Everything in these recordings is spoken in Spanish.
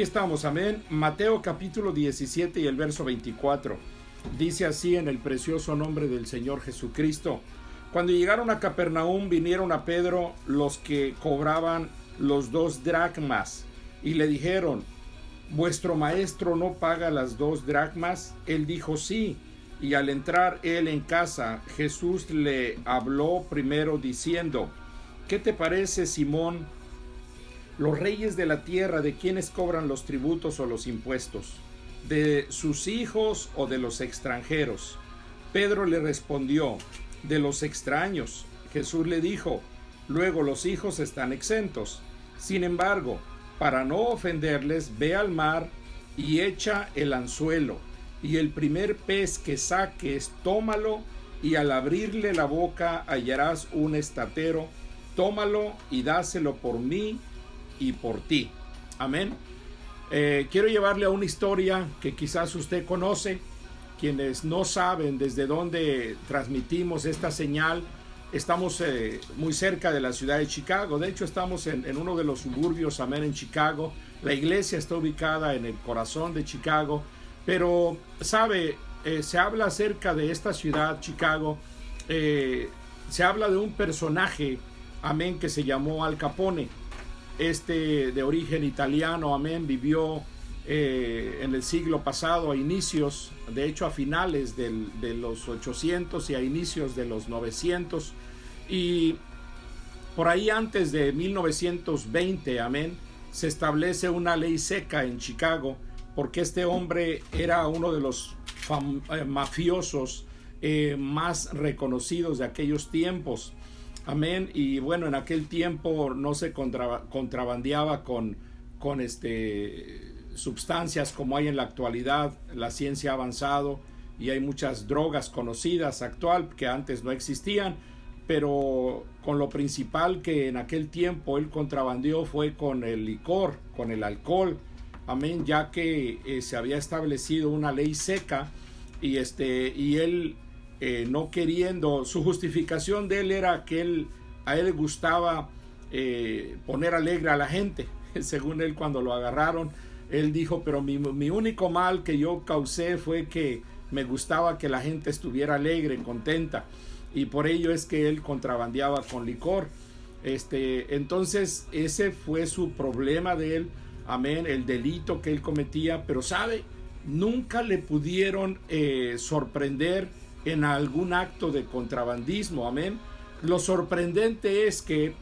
Aquí estamos, amén. Mateo capítulo 17 y el verso 24. Dice así en el precioso nombre del Señor Jesucristo. Cuando llegaron a Capernaum, vinieron a Pedro los que cobraban los 2 dracmas y le dijeron: ¿vuestro maestro no paga las 2 dracmas? Él dijo sí. Y al entrar él en casa, Jesús le habló primero diciendo: ¿qué te parece, Simón? Los reyes de la tierra, ¿de quiénes cobran los tributos o los impuestos? ¿De sus hijos o de los extranjeros? Pedro le respondió: de los extraños. Jesús le dijo: luego los hijos están exentos. Sin embargo, para no ofenderles, ve al mar y echa el anzuelo, y el primer pez que saques, tómalo, y al abrirle la boca hallarás un estatero. Tómalo y dáselo por mí y por ti. Amén. Quiero llevarle a una historia que quizás usted conoce. Quienes no saben desde dónde transmitimos esta señal, estamos muy cerca de la ciudad de Chicago. De hecho, estamos en uno de los suburbios, amén, en Chicago. La iglesia está ubicada en el corazón de Chicago. Pero, sabe, se habla acerca de esta ciudad, Chicago. Se habla de un personaje, amén, que se llamó Al Capone. De origen italiano, amén, vivió en el siglo pasado, a inicios, de hecho a finales de los 800 y a inicios de los 900, y por ahí antes de 1920, amén, se establece una ley seca en Chicago, porque este hombre era uno de los mafiosos más reconocidos de aquellos tiempos. Amén. Y bueno, en aquel tiempo no se contrabandeaba con sustancias como hay en la actualidad. La ciencia ha avanzado y hay muchas drogas conocidas actual que antes no existían, pero con lo principal que en aquel tiempo él contrabandeó fue con el licor, con el alcohol. Amén, ya que se había establecido una ley seca y él no queriendo, su justificación de él era que a él le gustaba poner alegre a la gente. Según él, cuando lo agarraron, él dijo: pero mi único mal que yo causé fue que me gustaba que la gente estuviera alegre, contenta, y por ello es que él contrabandeaba con licor. Entonces ese fue su problema de él, amén, el delito que él cometía. Pero sabe, nunca le pudieron sorprender en algún acto de contrabandismo, amén. Lo sorprendente es que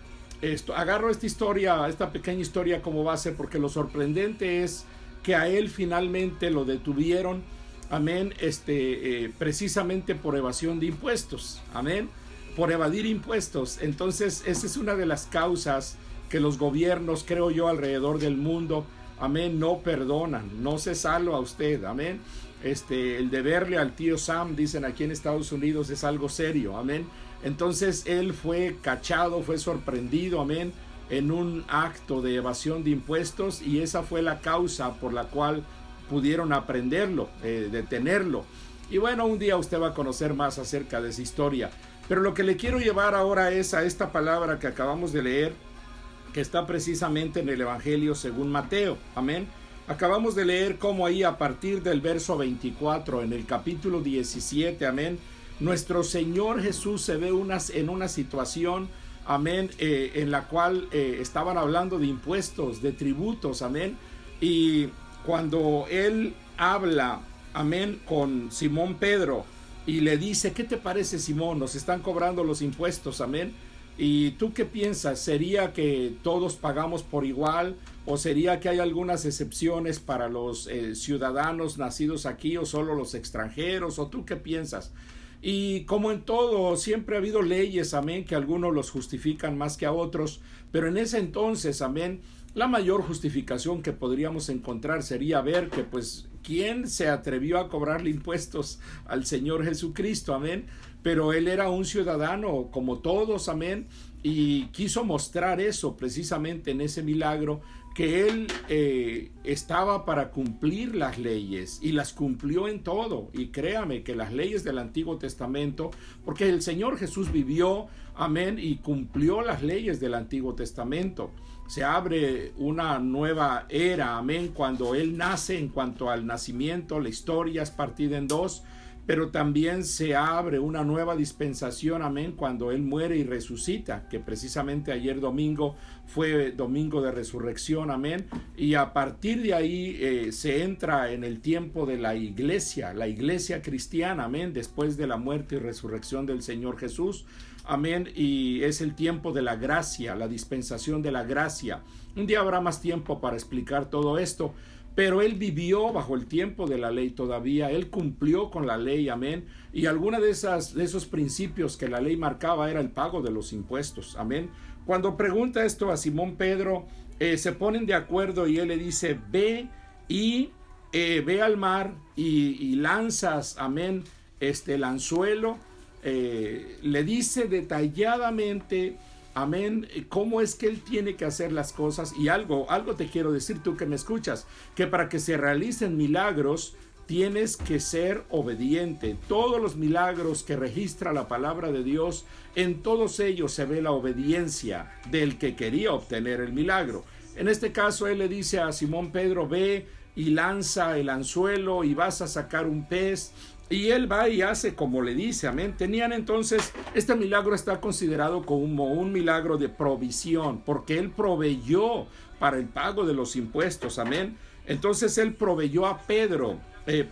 agarro esta pequeña historia como base, porque lo sorprendente es que a él finalmente lo detuvieron, amén, precisamente por evasión de impuestos, amén, por evadir impuestos. Entonces esa es una de las causas que los gobiernos, creo yo, alrededor del mundo, amén, no perdonan, no se salva a usted, amén. El deberle al tío Sam, dicen aquí en Estados Unidos, es algo serio, amén. Entonces él fue cachado, fue sorprendido, amén, en un acto de evasión de impuestos, y esa fue la causa por la cual pudieron aprenderlo, detenerlo. Y bueno, un día usted va a conocer más acerca de esa historia, pero lo que le quiero llevar ahora es a esta palabra que acabamos de leer, que está precisamente en el Evangelio según Mateo, amén. Acabamos de leer cómo ahí a partir del verso 24 en el capítulo 17, amén, nuestro Señor Jesús se ve en una situación, amén, en la cual estaban hablando de impuestos, de tributos, amén, y cuando él habla, amén, con Simón Pedro y le dice: ¿qué te parece, Simón? Nos están cobrando los impuestos, amén. ¿Y tú qué piensas? ¿Sería que todos pagamos por igual? ¿O sería que hay algunas excepciones para los ciudadanos nacidos aquí, o solo los extranjeros? ¿O tú qué piensas? Y como en todo, siempre ha habido leyes, amén, que algunos los justifican más que a otros, pero en ese entonces, amén, la mayor justificación que podríamos encontrar sería ver que, pues, ¿quién se atrevió a cobrarle impuestos al Señor Jesucristo? Amén. Pero él era un ciudadano como todos, amén, y quiso mostrar eso precisamente en ese milagro, que él estaba para cumplir las leyes, y las cumplió en todo. Y créame que las leyes del Antiguo Testamento, porque el Señor Jesús vivió, amén, y cumplió las leyes del Antiguo Testamento. se abre una nueva era, amén, cuando Él nace. En cuanto al nacimiento, la historia es partida en dos, pero también se abre una nueva dispensación, amén, cuando Él muere y resucita, que precisamente ayer domingo fue domingo de resurrección, amén, y a partir de ahí se entra en el tiempo de la iglesia cristiana, amén, después de la muerte y resurrección del Señor Jesús, amén, y es el tiempo de la gracia, la dispensación de la gracia. Un día habrá más tiempo para explicar todo esto, pero Él vivió bajo el tiempo de la ley todavía. Él cumplió con la ley, amén. Y alguna de esos principios que la ley marcaba era el pago de los impuestos, amén. Cuando pregunta esto a Simón Pedro, se ponen de acuerdo y él le dice, ve al mar y lanzas, amén, el anzuelo. Le dice detalladamente, amén, cómo es que Él tiene que hacer las cosas. Y algo te quiero decir, tú que me escuchas, que para que se realicen milagros tienes que ser obediente. Todos los milagros que registra la palabra de Dios, en todos ellos se ve la obediencia del que quería obtener el milagro. En este caso Él le dice a Simón Pedro, ve y lanza el anzuelo y vas a sacar un pez. Y él va y hace como le dice, amén. Tenían entonces, este milagro está considerado como un milagro de provisión, porque Él proveyó para el pago de los impuestos, amén. Entonces Él proveyó a Pedro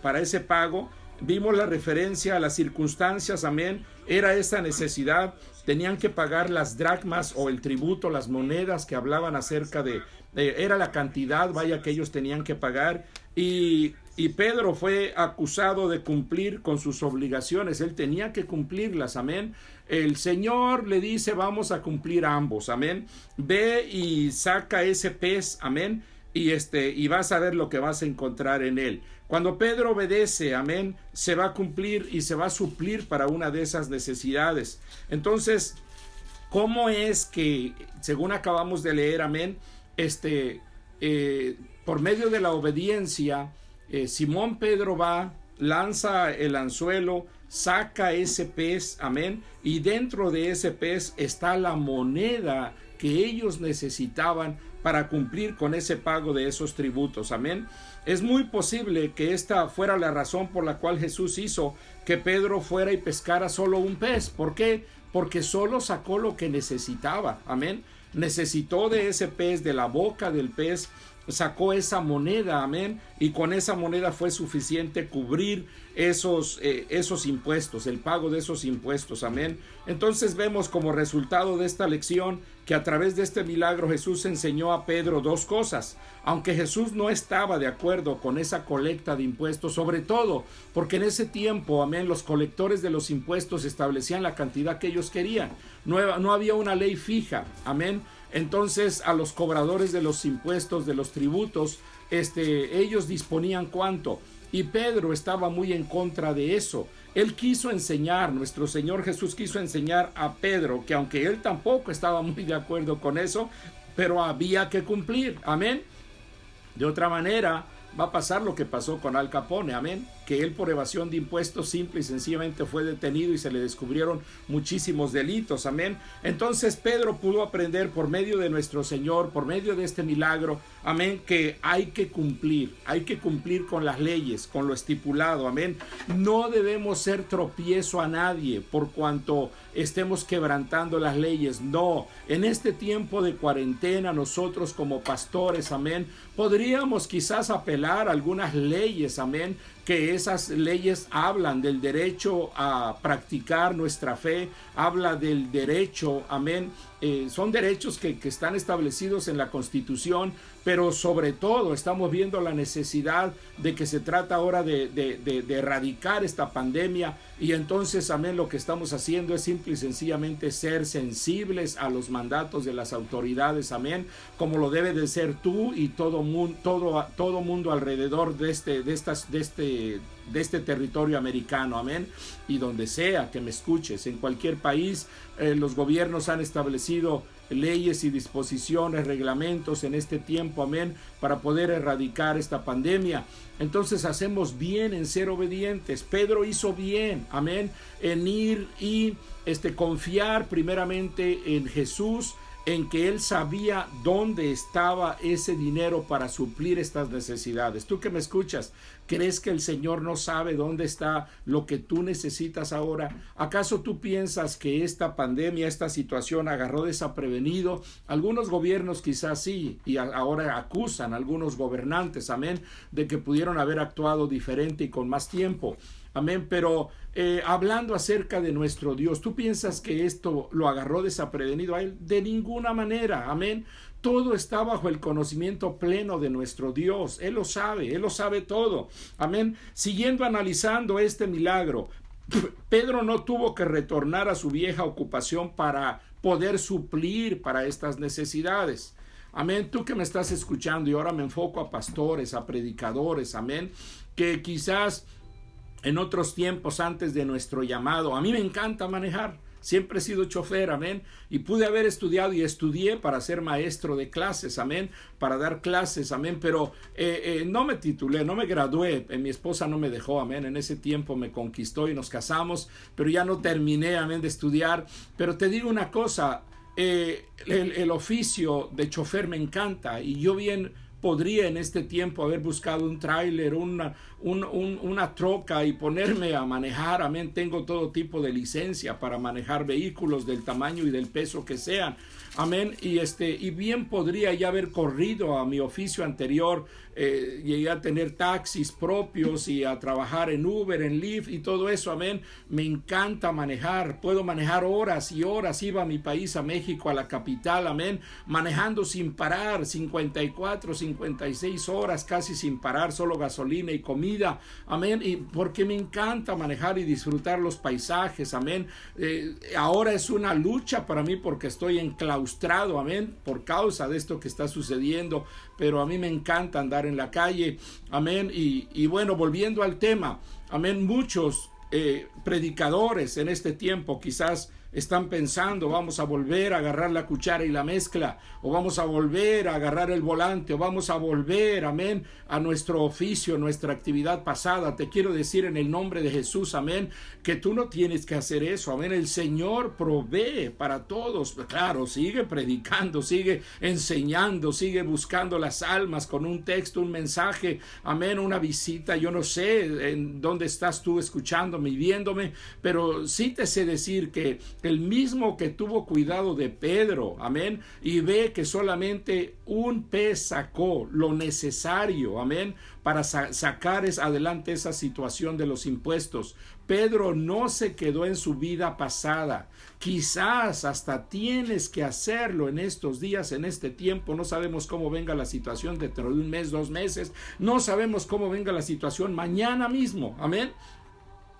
para ese pago. Vimos la referencia a las circunstancias, amén. Era esa necesidad, tenían que pagar las dracmas o el tributo, las monedas que hablaban acerca era la cantidad, vaya, que ellos tenían que pagar. Y Pedro fue acusado de cumplir con sus obligaciones. Él tenía que cumplirlas, amén. El Señor le dice, vamos a cumplir ambos, amén. Ve y saca ese pez, amén, y vas a ver lo que vas a encontrar en él. Cuando Pedro obedece, amén, se va a cumplir y se va a suplir para una de esas necesidades. Entonces, ¿cómo es que, según acabamos de leer, amén, por medio de la obediencia, Simón Pedro va, lanza el anzuelo, saca ese pez, amén, y dentro de ese pez está la moneda que ellos necesitaban para cumplir con ese pago de esos tributos, amén. Es muy posible que esta fuera la razón por la cual Jesús hizo que Pedro fuera y pescara solo un pez. ¿Por qué? Porque solo sacó lo que necesitaba, amén. Necesitó de ese pez, de la boca del pez, sacó esa moneda, amén, y con esa moneda fue suficiente cubrir esos impuestos, el pago de esos impuestos, amén. Entonces vemos como resultado de esta lección que a través de este milagro Jesús enseñó a Pedro dos cosas. Aunque Jesús no estaba de acuerdo con esa colecta de impuestos, sobre todo porque en ese tiempo, amén, los colectores de los impuestos establecían la cantidad que ellos querían. No había una ley fija, amén. Entonces a los cobradores de los impuestos, de los tributos, ellos disponían cuánto. Y Pedro estaba muy en contra de eso. Él quiso enseñar, nuestro Señor Jesús quiso enseñar a Pedro que aunque él tampoco estaba muy de acuerdo con eso, pero había que cumplir, amén. De otra manera va a pasar lo que pasó con Al Capone, amén, que él por evasión de impuestos simple y sencillamente fue detenido y se le descubrieron muchísimos delitos, amén. Entonces Pedro pudo aprender por medio de nuestro Señor, por medio de este milagro, amén, que hay que cumplir con las leyes, con lo estipulado, amén. No debemos ser tropiezo a nadie por cuanto estemos quebrantando las leyes, no. En este tiempo de cuarentena nosotros como pastores, amén, podríamos quizás apelar a algunas leyes, amén, que esas leyes hablan del derecho a practicar nuestra fe, habla del derecho, amén, son derechos que están establecidos en la Constitución, pero sobre todo estamos viendo la necesidad de que se trata ahora de erradicar esta pandemia, y entonces, amén, lo que estamos haciendo es simple y sencillamente ser sensibles a los mandatos de las autoridades, amén, como lo debe de ser tú y todo mundo alrededor de este territorio americano, amén, y donde sea que me escuches, en cualquier país, los gobiernos han establecido leyes y disposiciones, reglamentos en este tiempo, amén, para poder erradicar esta pandemia. Entonces hacemos bien en ser obedientes. Pedro hizo bien, amén, en ir y confiar primeramente en Jesús, en que Él sabía dónde estaba ese dinero para suplir estas necesidades. Tú que me escuchas, ¿crees que el Señor no sabe dónde está lo que tú necesitas ahora? ¿Acaso tú piensas que esta pandemia, esta situación agarró desaprevenido? Algunos gobiernos quizás sí, y ahora acusan a algunos gobernantes, amén, de que pudieron haber actuado diferente y con más tiempo. Amén, pero hablando acerca de nuestro Dios, ¿tú piensas que esto lo agarró desaprevenido a Él? De ninguna manera, amén. Todo está bajo el conocimiento pleno de nuestro Dios. Él lo sabe todo. Amén. Siguiendo analizando este milagro, Pedro no tuvo que retornar a su vieja ocupación para poder suplir para estas necesidades. Amén. Tú que me estás escuchando, y ahora me enfoco a pastores, a predicadores, amén, que quizás en otros tiempos antes de nuestro llamado, a mí me encanta manejar, siempre he sido chofer, amén, y pude haber estudiado y estudié para ser maestro de clases, amén, para dar clases, amén, pero no me titulé, no me gradué, mi esposa no me dejó, amén, en ese tiempo me conquistó y nos casamos, pero ya no terminé, amén, de estudiar. Pero te digo una cosa, el oficio de chofer me encanta, y yo bien podría en este tiempo haber buscado un tráiler, una troca y ponerme a manejar, amén. Tengo todo tipo de licencia para manejar vehículos del tamaño y del peso que sean, amén. Y bien podría ya haber corrido a mi oficio anterior, llegué a tener taxis propios y a trabajar en Uber, en Lyft y todo eso, amén. Me encanta manejar, puedo manejar horas y horas. Iba a mi país, a México, a la capital, amén, manejando sin parar, 54, 56 horas casi sin parar, solo gasolina y comida, amén, y porque me encanta manejar y disfrutar los paisajes, amén. Ahora es una lucha para mí porque estoy enclaustrado, amén, por causa de esto que está sucediendo, pero a mí me encanta andar en la calle, amén. Y bueno, volviendo al tema, amén, muchos predicadores en este tiempo quizás están pensando, vamos a volver a agarrar la cuchara y la mezcla, o vamos a volver a agarrar el volante, o vamos a volver, amén, a nuestro oficio, nuestra actividad pasada. Te quiero decir en el nombre de Jesús, amén, que tú no tienes que hacer eso, amén. El Señor provee para todos. Claro, sigue predicando, sigue enseñando, sigue buscando las almas con un texto, un mensaje, amén, una visita. Yo no sé en dónde estás tú escuchándome y viéndome, pero sí te sé decir que el mismo que tuvo cuidado de Pedro, amén, y ve que solamente un pez sacó lo necesario, amén, para sacar adelante esa situación de los impuestos. Pedro no se quedó en su vida pasada. Quizás hasta tienes que hacerlo en estos días, en este tiempo. No sabemos cómo venga la situación dentro de un mes, 2 meses. No sabemos cómo venga la situación mañana mismo, amén.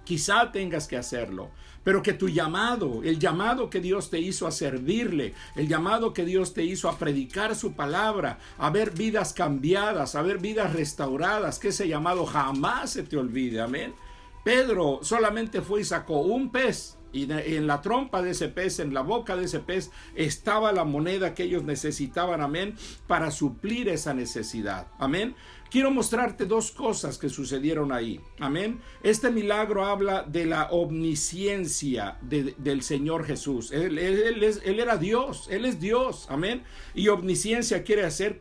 Quizá tengas que hacerlo, pero que tu llamado, el llamado que Dios te hizo a servirle, el llamado que Dios te hizo a predicar su palabra, a ver vidas cambiadas, a ver vidas restauradas, que ese llamado jamás se te olvide, amén. Pedro solamente fue y sacó un pez, y en la trompa de ese pez, en la boca de ese pez, estaba la moneda que ellos necesitaban, amén, para suplir esa necesidad, amén. Quiero mostrarte 2 cosas que sucedieron ahí, amén. Este milagro habla de la omnisciencia del Señor Jesús. Él era Dios, Él es Dios, amén. Y omnisciencia quiere decir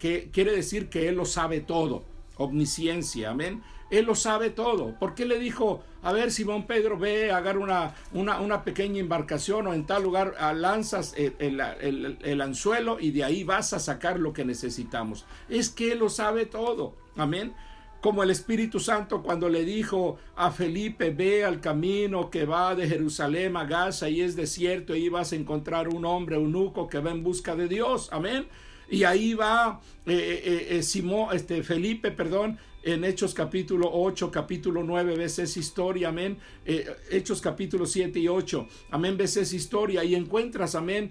que Él lo sabe todo. Omnisciencia, amén. Él lo sabe todo. ¿Por qué le dijo, a ver, Simón Pedro, ve, agarra una pequeña embarcación, o en tal lugar lanzas el anzuelo y de ahí vas a sacar lo que necesitamos? Es que Él lo sabe todo, amén. Como el Espíritu Santo cuando le dijo a Felipe, ve al camino que va de Jerusalén a Gaza y es desierto, y ahí vas a encontrar un hombre eunuco que va en busca de Dios, amén. Y ahí va Felipe, en Hechos capítulo 8, capítulo 9, ves esa historia, amén. Hechos capítulo 7 y 8, amén, ves esa historia y encuentras, amén,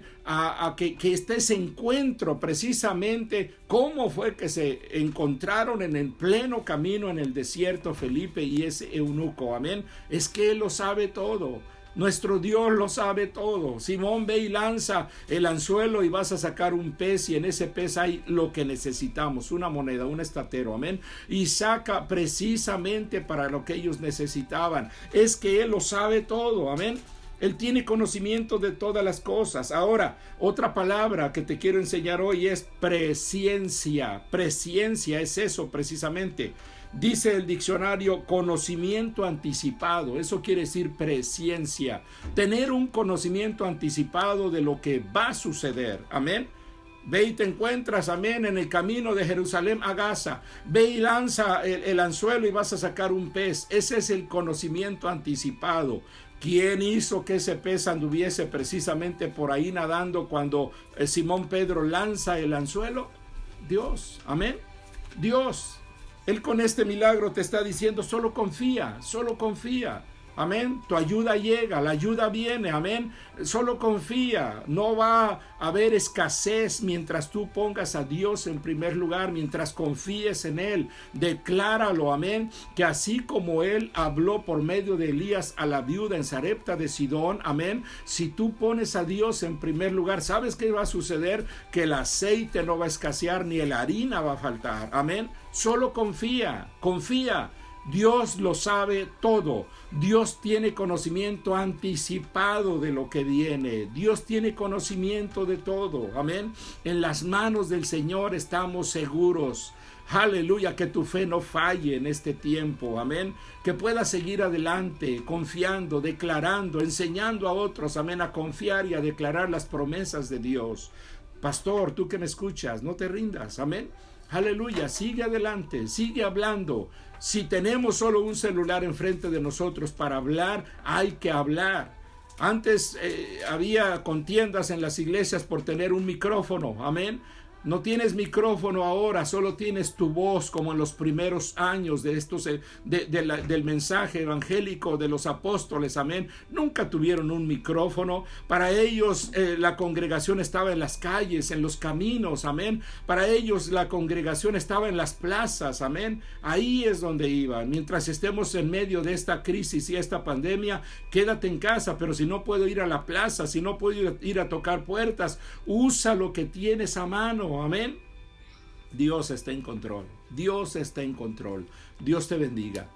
que ese encuentro precisamente, cómo fue que se encontraron en el pleno camino en el desierto Felipe y ese eunuco, amén. Es que Él lo sabe todo. Nuestro Dios lo sabe todo. Simón, ve y lanza el anzuelo y vas a sacar un pez, y en ese pez hay lo que necesitamos, una moneda, un estatero, amén. Y saca precisamente para lo que ellos necesitaban. Es que Él lo sabe todo, amén. Él tiene conocimiento de todas las cosas. Ahora, otra palabra que te quiero enseñar hoy es presciencia. Presciencia es eso precisamente. Dice el diccionario conocimiento anticipado. Eso quiere decir presciencia. Tener un conocimiento anticipado de lo que va a suceder. Amén. Ve y te encuentras, amén, en el camino de Jerusalén a Gaza. Ve y lanza el anzuelo y vas a sacar un pez. Ese es el conocimiento anticipado. ¿Quién hizo que ese pez anduviese precisamente por ahí nadando cuando Simón Pedro lanza el anzuelo? Dios, amén. Dios. Él con este milagro te está diciendo, solo confía, solo confía. Amén, tu ayuda llega, la ayuda viene, amén, solo confía, no va a haber escasez mientras tú pongas a Dios en primer lugar, mientras confíes en Él, decláralo, amén, que así como Él habló por medio de Elías a la viuda en Sarepta de Sidón, amén, si tú pones a Dios en primer lugar, ¿sabes qué va a suceder? Que el aceite no va a escasear ni la harina va a faltar, amén, solo confía, confía. Dios lo sabe todo. Dios tiene conocimiento anticipado de lo que viene. Dios tiene conocimiento de todo. Amén. En las manos del Señor estamos seguros. Aleluya, que tu fe no falle en este tiempo. Amén. Que puedas seguir adelante, confiando, declarando, enseñando a otros, amén, a confiar y a declarar las promesas de Dios. Pastor, tú que me escuchas, no te rindas. Amén. Aleluya, sigue adelante, sigue hablando. Si tenemos solo un celular enfrente de nosotros para hablar, hay que hablar. Antes había contiendas en las iglesias por tener un micrófono, amén. No tienes micrófono ahora, solo tienes tu voz, como en los primeros años de estos, del mensaje evangélico de los apóstoles, amén. Nunca tuvieron un micrófono. Para ellos la congregación estaba en las calles, en los caminos, amén. Para ellos la congregación estaba en las plazas, amén. Ahí es donde iban. Mientras estemos en medio de esta crisis y esta pandemia, quédate en casa, pero si no puedo ir a la plaza, si no puedo ir a tocar puertas, usa lo que tienes a mano. Amén. Dios está en control. Dios está en control. Dios te bendiga.